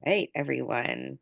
Right, everyone.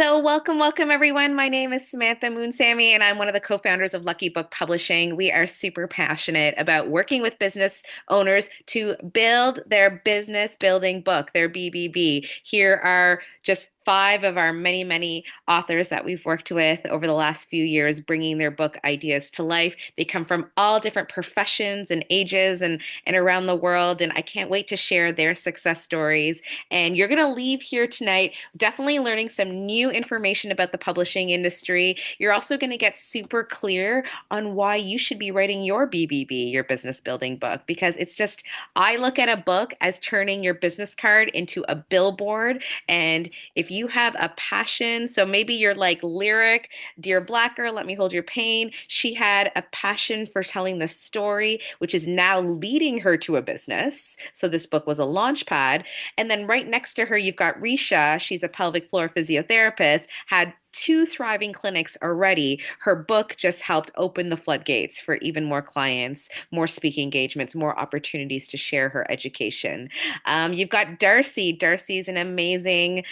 So, welcome everyone. My name is Samantha Moonsamy, and I'm one of the co-founders of Lucky Book Publishing. We are super passionate about working with business owners to build their business building book, their BBB. Here are just five of our many authors that we've worked with over the last few years, bringing their book ideas to life. They come from all different professions and ages and around the world, and I can't wait to share their success stories. And you're going to leave here tonight definitely learning some new information about the publishing industry. You're also going to get super clear on why you should be writing your BBB, your business building book, because it's just, I look at a book as turning your business card into a billboard. And if you have a passion, so maybe you're like Lyric, Dear Blacker, Let Me Hold Your Pain. She had a passion for telling the story, which is now leading her to a business. So this book was a launch pad. And then right next to her, you've got Risha. She's a pelvic floor physiotherapist, had two thriving clinics already. Her book just helped open the floodgates for even more clients, more speaking engagements, more opportunities to share her education. You've got Darcy. Darcy's an amazing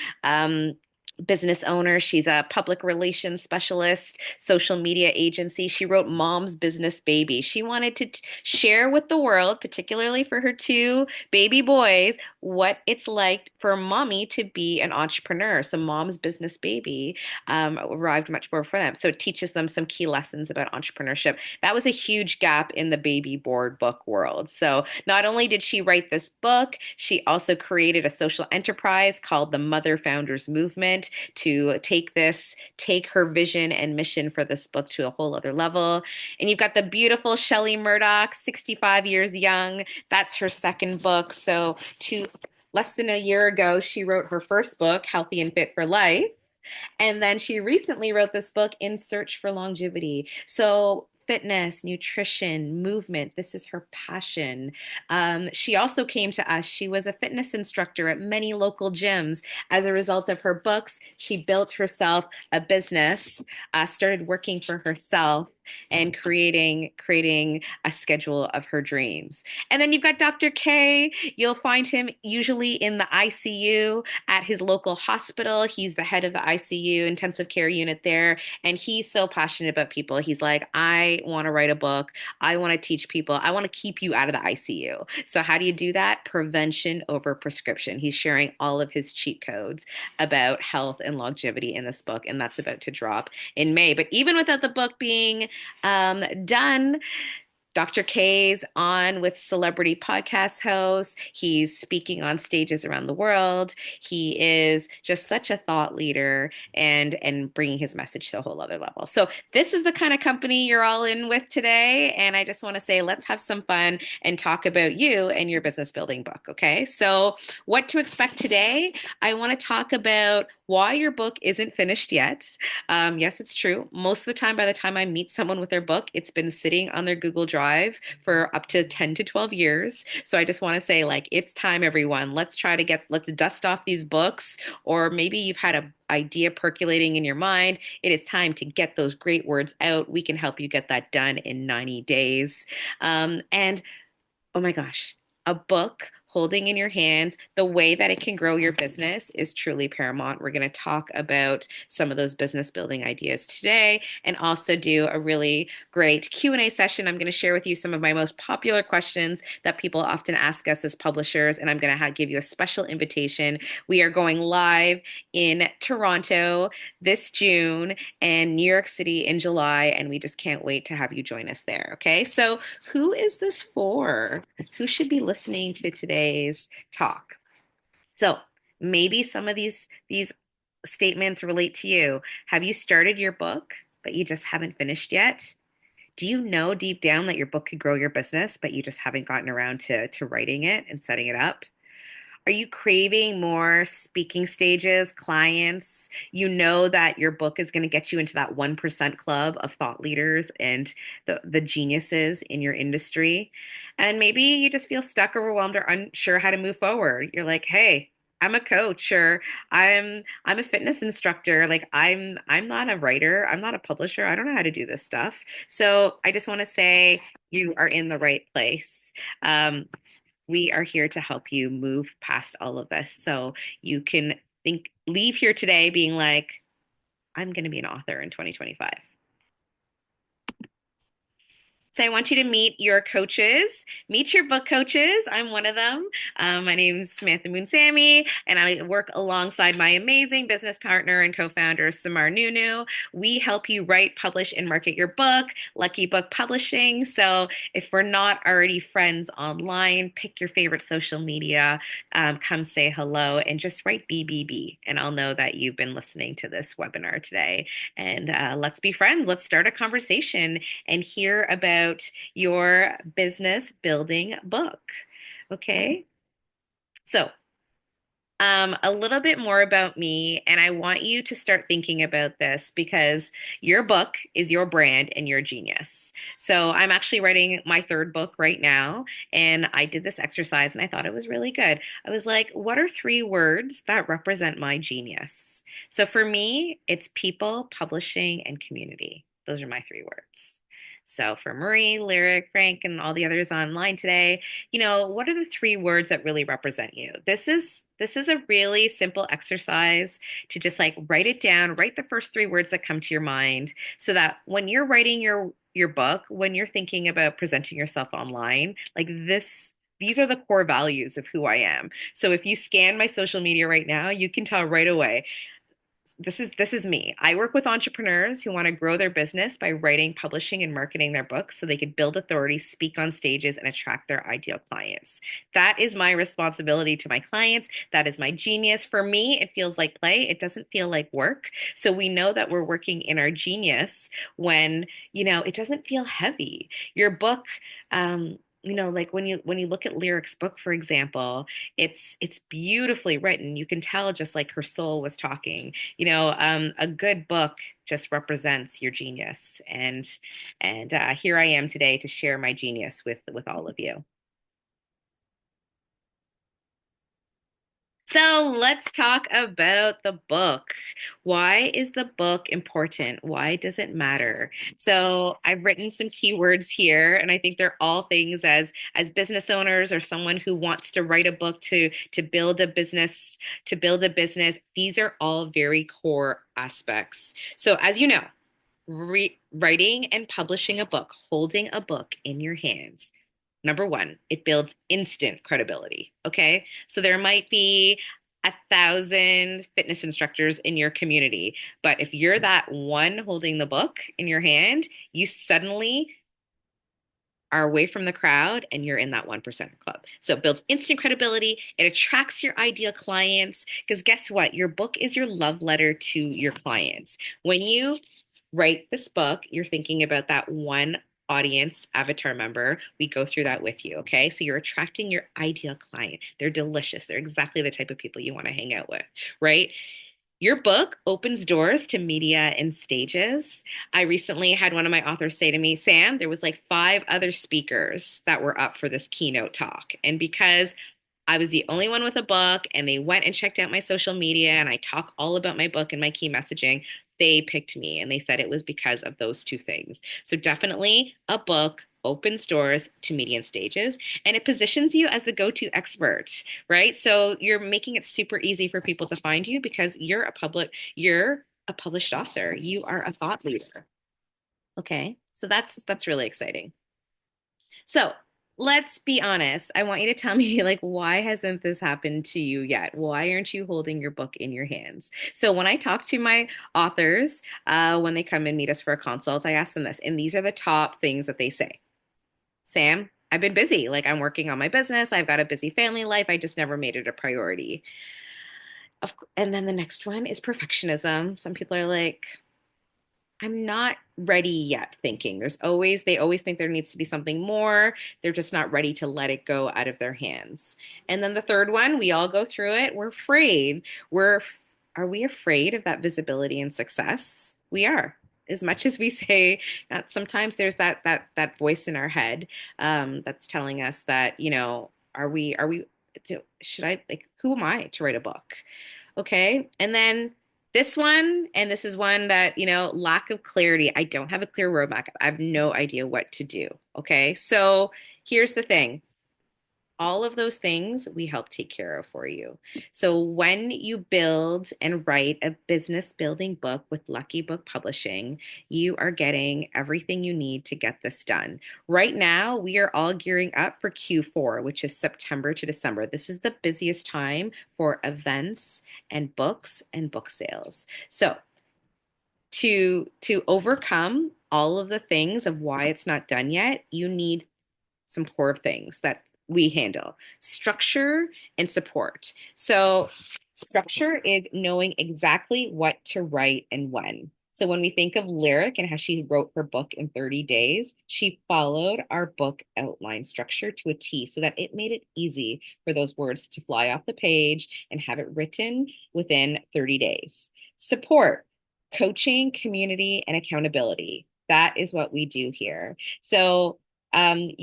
business owner. She's a public relations specialist, social media agency. She wrote Mom's Business Baby. She wanted to share with the world, particularly for her two baby boys, what it's like for mommy to be an entrepreneur. So Mom's Business Baby arrived much more for them. So it teaches them some key lessons about entrepreneurship. That was a huge gap in the baby board book world. So not only did she write this book, she also created a social enterprise called the Mother Founders Movement to take her vision and mission for this book to a whole other level. And you've got the beautiful Shelley Murdoch, 65 years young. That's her second book. So less than a year ago, she wrote her first book, Healthy and Fit for Life. And then she recently wrote this book, In Search for Longevity. So fitness, nutrition, movement. This is her passion. She also came to us. She was a fitness instructor at many local gyms. As a result of her books, she built herself a business, started working for herself and creating a schedule of her dreams. And then you've got Dr. K. You'll find him usually in the ICU at his local hospital. He's the head of the ICU intensive care unit there. And he's so passionate about people. He's like, I want to write a book. I want to teach people. I want to keep you out of the ICU. So, how do you do that? Prevention over prescription. He's sharing all of his cheat codes about health and longevity in this book. And that's about to drop in May. But even without the book being done, Dr. K's on with celebrity podcast hosts. He's speaking on stages around the world. He is just such a thought leader and bringing his message to a whole other level. So this is the kind of company you're all in with today. And I just want to say, let's have some fun and talk about you and your business building book. Okay. So what to expect today? I want to talk about why your book isn't finished yet. Yes, it's true. Most of the time, by the time I meet someone with their book, it's been sitting on their Google Drive for up to 10 to 12 years. So I just want to say, like, it's time, everyone. Let's dust off these books. Or maybe you've had an idea percolating in your mind. It is time to get those great words out. We can help you get that done in 90 days. And oh my gosh, a book holding in your hands, the way that it can grow your business is truly paramount. We're going to talk about some of those business building ideas today and also do a really great Q&A session. I'm going to share with you some of my most popular questions that people often ask us as publishers, and I'm going to give you a special invitation. We are going live in Toronto this June and New York City in July, and we just can't wait to have you join us there. Okay, so who is this for? Who should be listening to today's talk? So maybe some of these statements relate to you. Have you started your book, but you just haven't finished yet? Do you know deep down that your book could grow your business, but you just haven't gotten around to writing it and setting it up? Are you craving more speaking stages, clients? You know that your book is going to get you into that 1% club of thought leaders and the geniuses in your industry. And maybe you just feel stuck, overwhelmed, or unsure how to move forward. You're like, hey, I'm a coach or I'm a fitness instructor. Like I'm not a writer. I'm not a publisher. I don't know how to do this stuff. So I just want to say you are in the right place. Um, we are here to help you move past all of this so you can leave here today being like, I'm going to be an author in 2025. So I want you to meet your coaches, meet your book coaches. I'm one of them. My name is Samantha Moonsamy, and I work alongside my amazing business partner and co-founder, Samar Nunu. We help you write, publish, and market your book, Lucky Book Publishing. So if we're not already friends online, pick your favorite social media, come say hello, and just write BBB, and I'll know that you've been listening to this webinar today. And let's be friends. Let's start a conversation and hear about your business building book. Okay. So, a little bit more about me, and I want you to start thinking about this because your book is your brand and your genius. So, I'm actually writing my third book right now, and I did this exercise and I thought it was really good. I was like, what are three words that represent my genius? So, for me, it's people, publishing, and community. Those are my three words. So, for Marie, Lyric, Frank, and all the others online today, what are the three words that really represent you? This is a really simple exercise to just like write it down, write the first three words that come to your mind so that when you're writing your book, when you're thinking about presenting yourself online, like these are the core values of who I am. So if you scan my social media right now, you can tell right away this is me. I work with entrepreneurs who want to grow their business by writing, publishing, and marketing their books so they could build authority, speak on stages, and attract their ideal clients. That is my responsibility to my clients. That is my genius. For me, it feels like play. It doesn't feel like work. So we know that we're working in our genius when, it doesn't feel heavy. Your book, like when you look at Lyric's book, for example, it's beautifully written. You can tell just like her soul was talking. A good book just represents your genius, and here I am today to share my genius with all of you. So let's talk about the book. Why is the book important? Why does it matter? So I've written some keywords here, and I think they're all things as business owners or someone who wants to write a book to build a business, to build a business. These are all very core aspects. So as you know, writing and publishing a book, holding a book in your hands. Number one, it builds instant credibility. Okay. So there might be 1,000 fitness instructors in your community, but if you're that one holding the book in your hand, you suddenly are away from the crowd and you're in that 1% club. So it builds instant credibility. It attracts your ideal clients because guess what? Your book is your love letter to your clients. When you write this book, you're thinking about that one audience avatar member. We go through that with you. Okay. So you're attracting your ideal client. They're delicious. They're exactly the type of people you want to hang out with, right? Your book opens doors to media and stages. I recently had one of my authors say to me, Sam, there was like five other speakers that were up for this keynote talk. And because I was the only one with a book and they went and checked out my social media and I talk all about my book and my key messaging, they picked me and they said it was because of those two things. So definitely a book opens doors to media and stages and it positions you as the go-to expert, right? So you're making it super easy for people to find you because you're a published author. You are a thought leader. Okay. So that's really exciting. So let's be honest. I want you to tell me, like, why hasn't this happened to you yet? Why aren't you holding your book in your hands? So when I talk to my authors, when they come and meet us for a consult, I ask them this, and these are the top things that they say. Sam, I've been busy. Like, I'm working on my business. I've got a busy family life. I just never made it a priority. And then the next one is perfectionism. Some people are like, I'm not ready yet thinking. They always think there needs to be something more. They're just not ready to let it go out of their hands. And then the third one, we all go through it. We're afraid. Are we afraid of that visibility and success? We are. As much as we say that sometimes there's that voice in our head that's telling us that, are we should I like who am I to write a book? Okay. And then this one, and this is one that, lack of clarity. I don't have a clear roadmap. I have no idea what to do. Okay. So here's the thing. All of those things we help take care of for you. So when you build and write a business building book with Lucky Book Publishing, you are getting everything you need to get this done. Right now, we are all gearing up for Q4, which is September to December. This is the busiest time for events and book sales. So to overcome all of the things of why it's not done yet, you need some core things that we handle: structure and support. So, structure is knowing exactly what to write and when. So, when we think of Lyric and how she wrote her book in 30 days, she followed our book outline structure to a T so that it made it easy for those words to fly off the page and have it written within 30 days. Support, coaching, community, and accountability. That is what we do here. So, I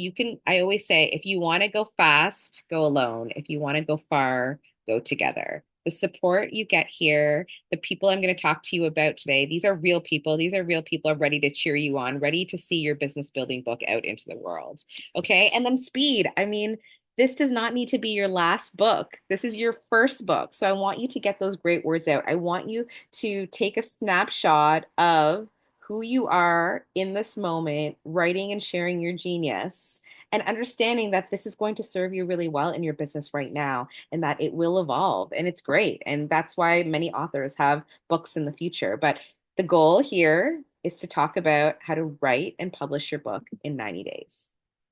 always say, if you want to go fast, go alone. If you want to go far, go together. The support you get here, the people I'm going to talk to you about today, these are real people. These are real people ready to cheer you on, ready to see your business building book out into the world. Okay. And then speed. I mean, this does not need to be your last book. This is your first book. So I want you to get those great words out. I want you to take a snapshot of who you are in this moment, writing and sharing your genius, and understanding that this is going to serve you really well in your business right now and that it will evolve. And it's great. And that's why many authors have books in the future. But the goal here is to talk about how to write and publish your book in 90 days.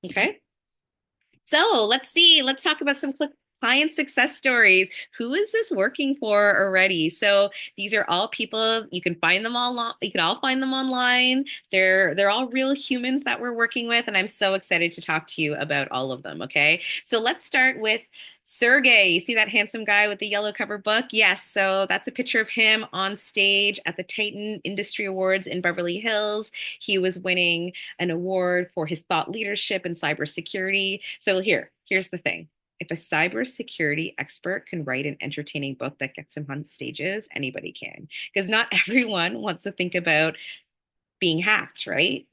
Okay. So let's see. Let's talk about some client success stories. Who is this working for already? So these are all people. You can find them all. You can all find them online. They're all real humans that we're working with, and I'm so excited to talk to you about all of them. Okay. So let's start with Sergey. You see that handsome guy with the yellow cover book? Yes. So that's a picture of him on stage at the Titan Industry Awards in Beverly Hills. He was winning an award for his thought leadership in cybersecurity. So here's the thing. If a cybersecurity expert can write an entertaining book that gets him on stages, anybody can. Because not everyone wants to think about being hacked, right?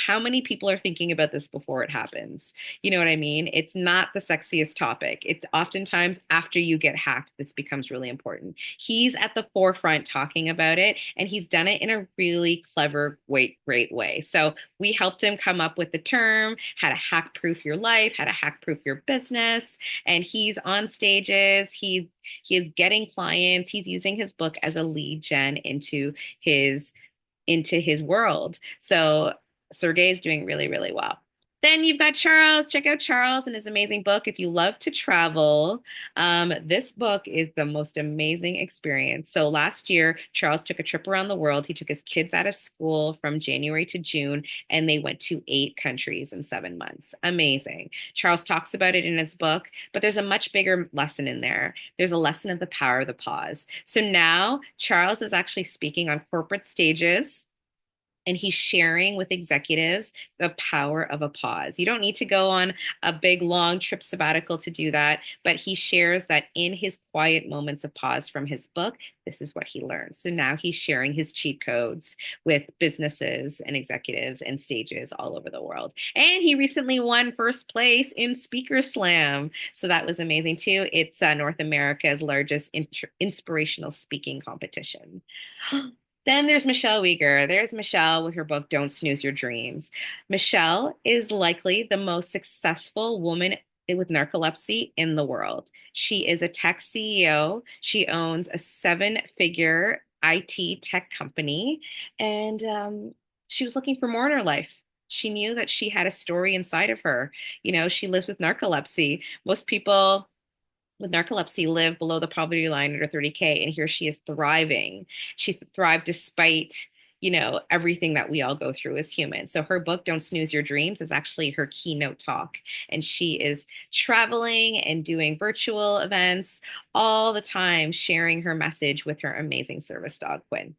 How many people are thinking about this before it happens? You know what I mean? It's not the sexiest topic. It's oftentimes after you get hacked, this becomes really important. He's at the forefront talking about it, and he's done it in a really clever, great way. So we helped him come up with the term, how to hack proof your life, how to hack proof your business. And he's on stages, he is getting clients, he's using his book as a lead gen into his world. So Sergey is doing really, really well. Then you've got Charles. Check out Charles and his amazing book. If you love to travel, this book is the most amazing experience. So last year, Charles took a trip around the world. He took his kids out of school from January to June, and they went to 8 countries in 7 months. Amazing. Charles talks about it in his book, but there's a much bigger lesson in there. There's a lesson of the power of the pause. So now Charles is actually speaking on corporate stages, and he's sharing with executives the power of a pause. You don't need to go on a big long trip sabbatical to do that, but he shares that in his quiet moments of pause from his book, this is what he learns. So now he's sharing his cheat codes with businesses and executives and stages all over the world. And he recently won first place in Speaker Slam. So that was amazing too. It's North America's largest inspirational speaking competition. Then there's Michelle Uyghur. There's Michelle with her book, Don't Snooze Your Dreams. Michelle is likely the most successful woman with narcolepsy in the world. She is a tech CEO. She owns a seven-figure IT tech company, and she was looking for more in her life. She knew that she had a story inside of her. She lives with narcolepsy. Most people with narcolepsy live below the poverty line under 30K, and here she is thriving. She thrived despite everything that we all go through as humans. So her book, Don't Snooze Your Dreams, is actually her keynote talk, and she is traveling and doing virtual events all the time, sharing her message with her amazing service dog, Quinn.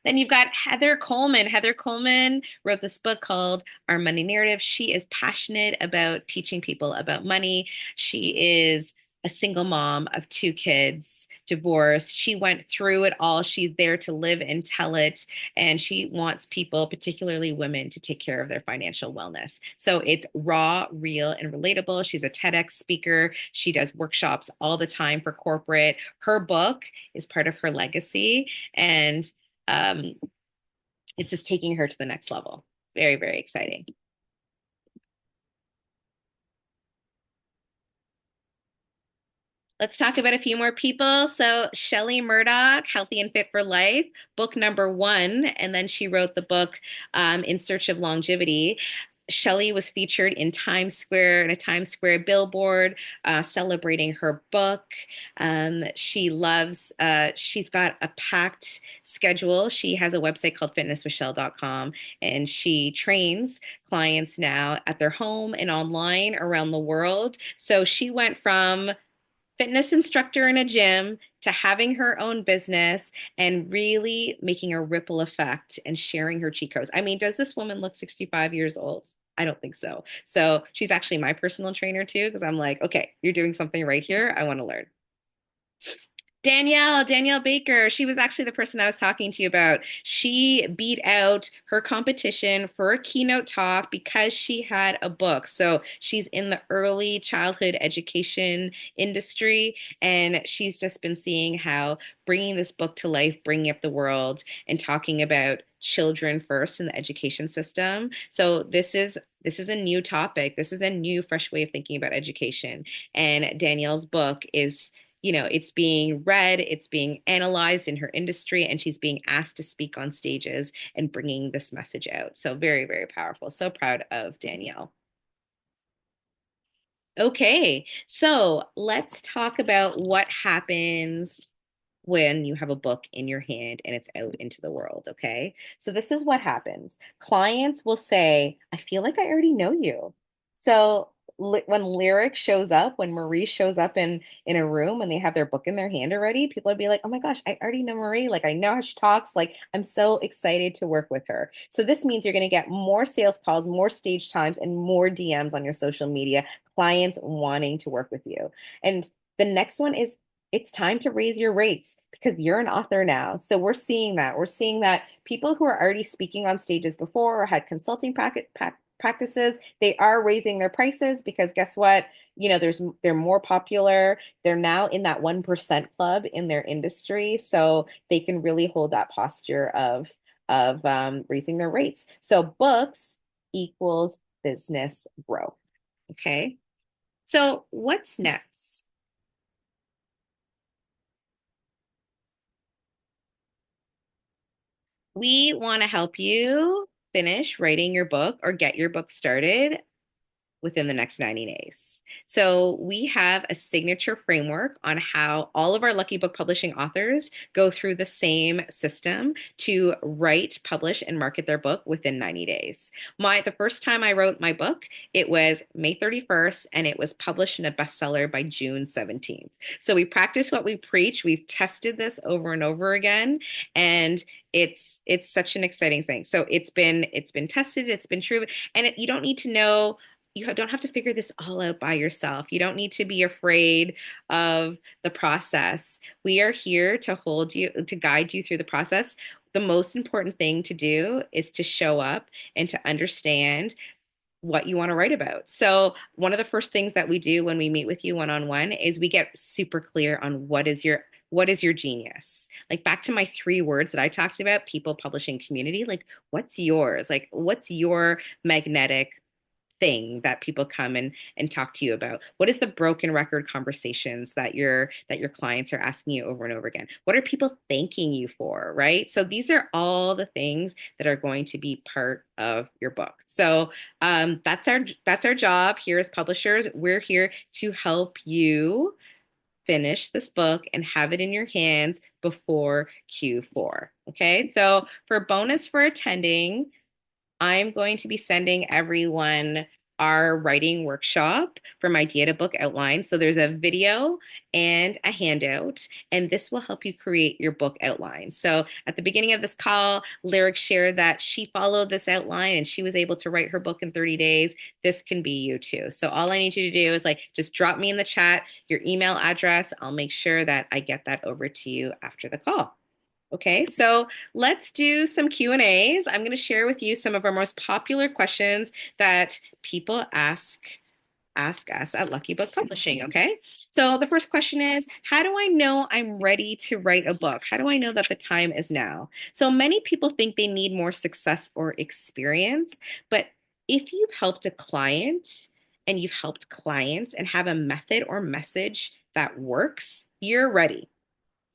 Then you've got Heather Coleman. Heather Coleman wrote this book called Our Money Narrative. She is passionate about teaching people about money. She is a single mom of two kids, divorced. She went through it all. She's there to live and tell it. And she wants people, particularly women, to take care of their financial wellness. So it's raw, real, and relatable. She's a TEDx speaker. She does workshops all the time for corporate. Her book is part of her legacy. And um, it's just taking her to the next level. Very, very exciting. Let's talk about a few more people. So, Shelley Murdoch, Healthy and Fit for Life, book number one. And then she wrote the book In Search of Longevity. Shelley was featured in Times Square, in a Times Square billboard, celebrating her book. She's got a packed schedule. She has a website called fitnessmichelle.com, and she trains clients now at their home and online around the world. So she went from fitness instructor in a gym to having her own business and really making a ripple effect and sharing her cheat codes. I mean, does this woman look 65 years old? I don't think so. So she's actually my personal trainer too, because I'm like, okay, you're doing something right here. I want to learn. Danielle Baker, she was actually the person I was talking to you about. She beat out her competition for a keynote talk because she had a book. So she's in the early childhood education industry, and she's just been seeing how bringing this book to life, bringing up the world, and talking about children first in the education system. So this is a new topic. This is a new, fresh way of thinking about education. And Danielle's book is, it's being read, it's being analyzed in her industry, and she's being asked to speak on stages and bringing this message out. So very, very powerful. So proud of Danielle. Okay, so let's talk about what happens when you have a book in your hand and it's out into the world, okay? So this is what happens. Clients will say, I feel like I already know you. So when Lyric shows up, when Marie shows up in a room and they have their book in their hand already, people would be like, "Oh my gosh, I already know Marie. Like I know how she talks. Like I'm so excited to work with her." So this means you're going to get more sales calls, more stage times, and more DMs on your social media, clients wanting to work with you. And the next one is it's time to raise your rates because you're an author now. So we're seeing that. We're seeing that people who are already speaking on stages before or had consulting practices, they are raising their prices because guess what? They're more popular. They're now in that 1% club in their industry, so they can really hold that posture of raising their rates. So books equals business growth. Okay. So what's next? We want to help you finish writing your book or get your book started within the next 90 days. So we have a signature framework on how all of our Lucky Book Publishing authors go through the same system to write, publish, and market their book within 90 days. The first time I wrote my book, it was May 31st, and it was published in a bestseller by June 17th. So we practice what we preach. We've tested this over and over again, and it's such an exciting thing. So it's been tested, it's been true, and you don't need to know, you don't have to figure this all out by yourself. You don't need to be afraid of the process. We are here to hold you, to guide you through the process. The most important thing to do is to show up and to understand what you want to write about. So, one of the first things that we do when we meet with you one on one is we get super clear on what is your genius? Like back to my three words that I talked about, people, publishing, community, like what's yours? Like what's your magnetic thing that people come and talk to you about? What is the broken record conversations that your clients are asking you over and over again? What are people thanking you for, right? So these are all the things that are going to be part of your book. So that's our job here as publishers. We're here to help you finish this book and have it in your hands before Q4. Okay, so for bonus for attending, I'm going to be sending everyone our writing workshop from Idea to Book Outline. So there's a video and a handout, and this will help you create your book outline. So at the beginning of this call, Lyric shared that she followed this outline and she was able to write her book in 30 days. This can be you too. So all I need you to do is like just drop me in the chat your email address. I'll make sure that I get that over to you after the call. Okay, so let's do some Q&As. I'm going to share with you some of our most popular questions that people ask us at Lucky Book Publishing, okay? So the first question is, how do I know I'm ready to write a book? How do I know that the time is now? So many people think they need more success or experience, but if you've helped a client and you've helped clients and have a method or message that works, you're ready.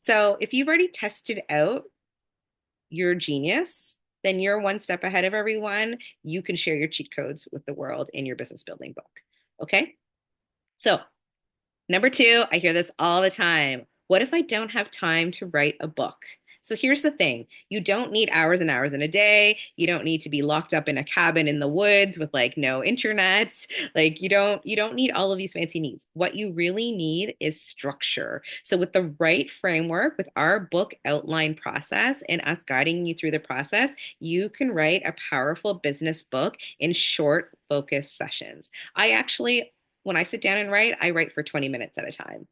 So if you've already tested out your genius, then you're one step ahead of everyone. You can share your cheat codes with the world in your business building book. Okay. So, number two, I hear this all the time. What if I don't have time to write a book? So here's the thing. You don't need hours and hours in a day. You don't need to be locked up in a cabin in the woods with like no internet. Like you don't need all of these fancy needs. What you really need is structure. So with the right framework, with our book outline process and us guiding you through the process, you can write a powerful business book in short focused sessions. I actually when I sit down and write, I write for 20 minutes at a time.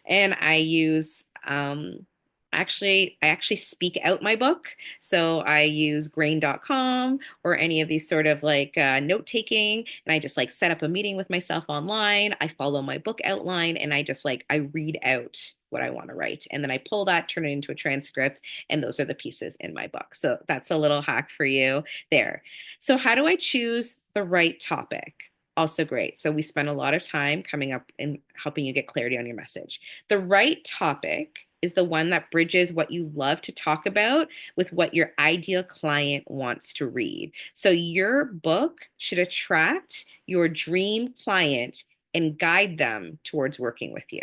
And I use I actually speak out my book. So I use grain.com or any of these sort of like note taking. And I just like set up a meeting with myself online. I follow my book outline and I just like I read out what I want to write. And then I pull that, turn it into a transcript, and those are the pieces in my book. So that's a little hack for you there. So how do I choose the right topic? Also great. So we spend a lot of time coming up and helping you get clarity on your message. The right topic is the one that bridges what you love to talk about with what your ideal client wants to read. So your book should attract your dream client and guide them towards working with you.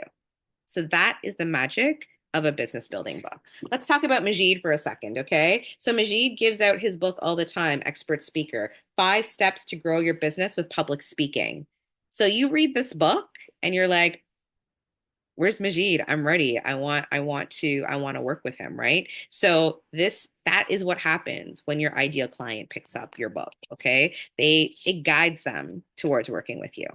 So that is the magic of a business building book. Let's talk about Majid for a second, okay? So Majid gives out his book all the time, Expert Speaker, 5 Steps to Grow Your Business with Public Speaking. So you read this book and you're like, where's Majid? I'm ready. I want to work with him, right? So that is what happens when your ideal client picks up your book, okay? It guides them towards working with you.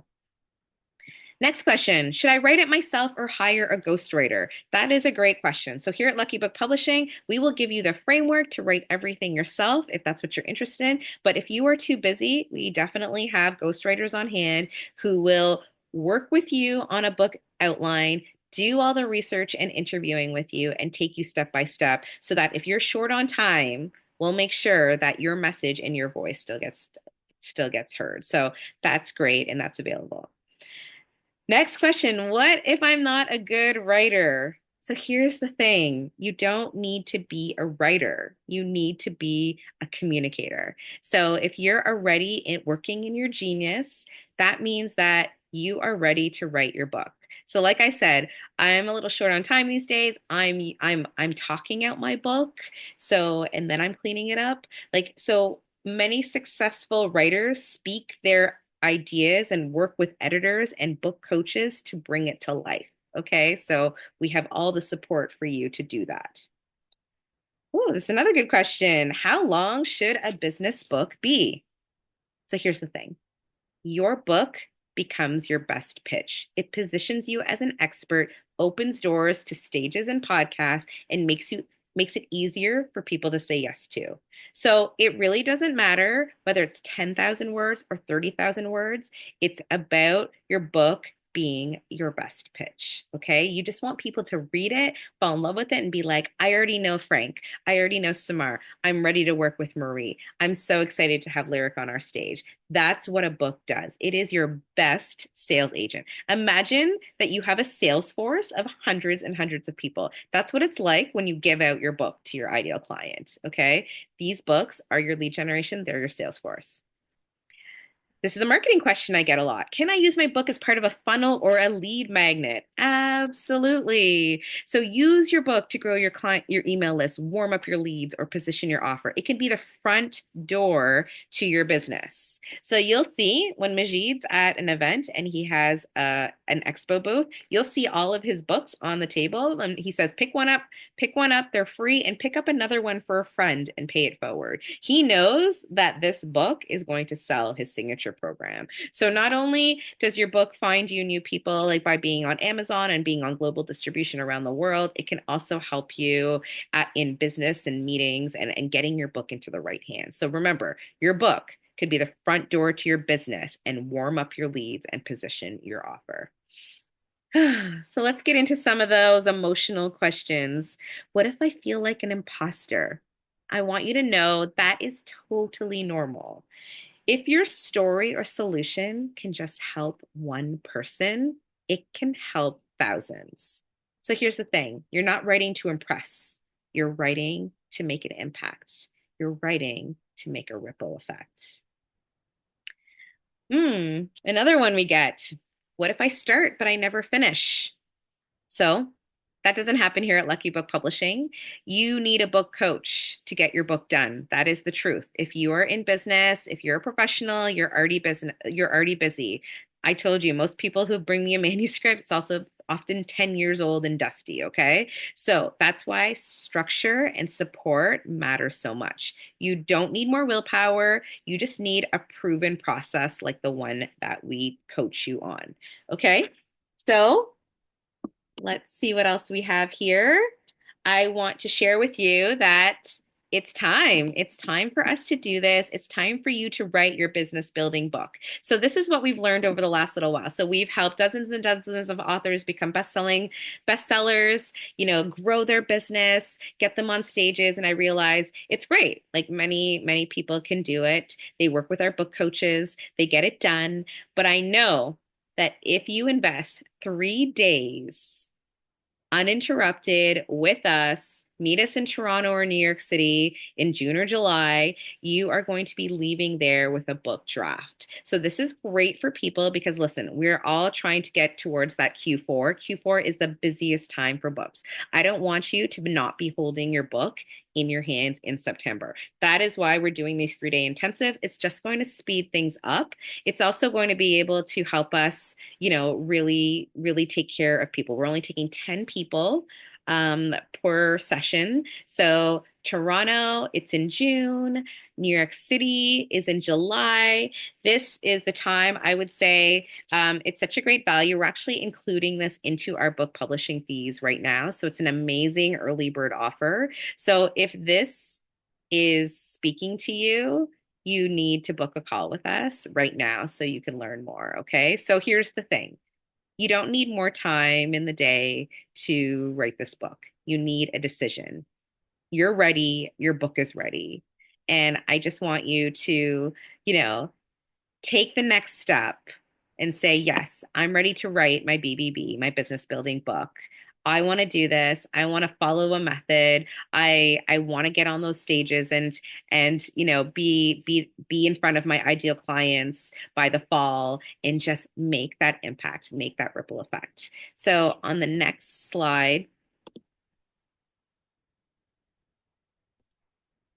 Next question, should I write it myself or hire a ghostwriter? That is a great question. So here at Lucky Book Publishing, we will give you the framework to write everything yourself if that's what you're interested in. But if you are too busy, we definitely have ghostwriters on hand who will work with you on a book outline, do all the research and interviewing with you, and take you step by step so that if you're short on time, we'll make sure that your message and your voice still gets heard. So that's great and that's available. Next question. What if I'm not a good writer? So here's the thing. You don't need to be a writer. You need to be a communicator. So if you're already working in your genius, that means that you are ready to write your book. So like I said, I'm a little short on time these days. I'm talking out my book. So and then I'm cleaning it up. Like so many successful writers speak their ideas and work with editors and book coaches to bring it to life. Okay, so we have all the support for you to do that. Oh, this is another good question. How long should a business book be? So here's the thing. Your book becomes your best pitch. It positions you as an expert, opens doors to stages and podcasts, and makes it easier for people to say yes to. So it really doesn't matter whether it's 10,000 words or 30,000 words. It's about your book being your best pitch. Okay. You just want people to read it, fall in love with it, and be like, I already know Frank. I already know Samar. I'm ready to work with Marie. I'm so excited to have Lyric on our stage. That's what a book does. It is your best sales agent. Imagine that you have a sales force of hundreds and hundreds of people. That's what it's like when you give out your book to your ideal client. Okay. These books are your lead generation, they're your sales force. This is a marketing question I get a lot. Can I use my book as part of a funnel or a lead magnet? Absolutely. So use your book to grow your client, your email list, warm up your leads, or position your offer. It can be the front door to your business. So you'll see when Majid's at an event and he has an expo booth, you'll see all of his books on the table. And he says, pick one up, they're free, and pick up another one for a friend and pay it forward. He knows that this book is going to sell his signature program. So not only does your book find you new people like by being on Amazon and being on global distribution around the world, it can also help you in business and meetings and getting your book into the right hands. So remember, your book could be the front door to your business and warm up your leads and position your offer. So let's get into some of those emotional questions. What if I feel like an imposter? I want you to know that is totally normal. If your story or solution can just help one person, it can help thousands. So here's the thing, you're not writing to impress, you're writing to make an impact. You're writing to make a ripple effect. Another one we get. What if I start but I never finish? So that doesn't happen here at Lucky Book Publishing. You need a book coach to get your book done. That is the truth. If you are in business, if you're a professional, you're already busy. I told you, most people who bring me a manuscript, it's also often 10 years old and dusty, okay? So that's why structure and support matter so much. You don't need more willpower. You just need a proven process like the one that we coach you on, okay? So let's see what else we have here. I want to share with you that it's time. It's time for us to do this. It's time for you to write your business building book. So this is what we've learned over the last little while. So we've helped dozens and dozens of authors become bestsellers, grow their business, get them on stages. And I realize it's great. Like many people can do it. They work with our book coaches, they get it done. But I know that if you invest 3 days uninterrupted with us, meet us in Toronto or New York City in June or July, you are going to be leaving there with a book draft. So this is great for people because listen, we're all trying to get towards that Q4. Q4 is the busiest time for books. I don't want you to not be holding your book in your hands in September. That is why we're doing these 3-day intensives. It's just going to speed things up. It's also going to be able to help us, really take care of people. We're only taking 10 people per session. So Toronto, it's in June. New York City is in July. This is the time I would say it's such a great value. We're actually including this into our book publishing fees right now. So it's an amazing early bird offer. So if this is speaking to you, you need to book a call with us right now so you can learn more. Okay. So here's the thing. You don't need more time in the day to write this book. You need a decision. You're ready, your book is ready. And I just want you to, you know, take the next step and say, yes, I'm ready to write my BBB, my business building book. I want to do this. I want to follow a method. I want to get on those stages and be in front of my ideal clients by the fall and just make that impact, make that ripple effect. So on the next slide,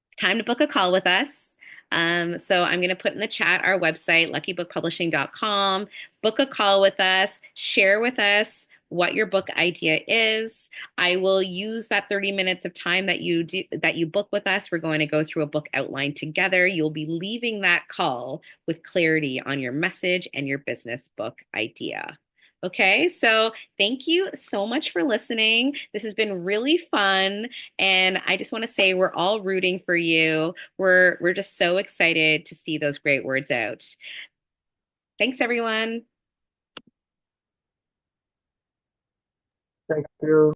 it's time to book a call with us. So I'm going to put in the chat our website, luckybookpublishing.com. Book a call with us, share with us what your book idea is. I will use that 30 minutes of time that you book with us. We're going to go through a book outline together. You'll be leaving that call with clarity on your message and your business book idea. Okay, so thank you so much for listening. This has been really fun. And I just want to say we're all rooting for you. We're just so excited to see those great words out. Thanks, everyone. Thank you.